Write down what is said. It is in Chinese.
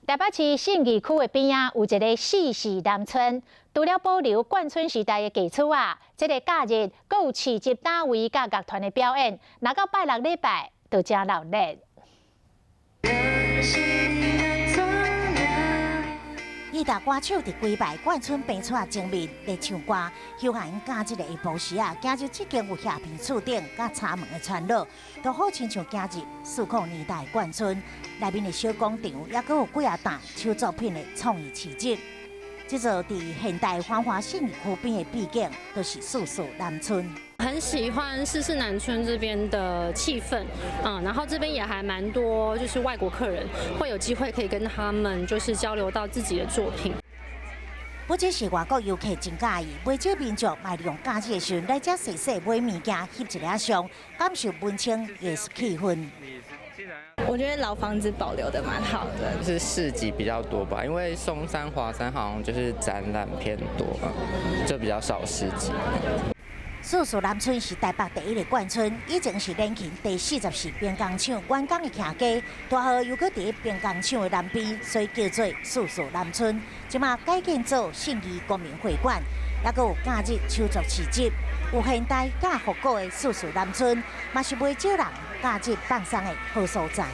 台北市信义区的边仔有一个四四南村，除了保留贯村时代的基础啊，这个假日阁有市集打围甲乐团的表演，若到拜六礼拜就真热闹。伊达歌手伫规排贯村边厝前面咧唱歌，休闲假日的下晡时啊，行入这间有下片厝顶甲插门的村落，都好亲像行入40年代贯村内面的小广场，也阁有几啊档手作品的创意市集。这座伫现代繁华信义区边的秘境，就是44南村。很喜欢44南村这边的气氛，然后这边也还蛮多，就是外国客人会有机会可以跟他们就是交流到自己的作品。不只是外国游客真喜欢，买酒民族嘛利用假日的时候来这细细买物件，翕一张相，感受文青艺术气氛。我觉得老房子保留的蛮好的，就是市集比较多吧，因为松山、华山好像就是展览偏多，就比较少市集。44南村是台北第一个贯村，以前是联勤第44兵工厂员工的徛家，大号又搁伫兵工厂的南边，所以叫做44南村。即马改建做信义公民会馆，也搁有假日手作市集，有现代甲复古的44南村，嘛是袂少人假日放松的好所在。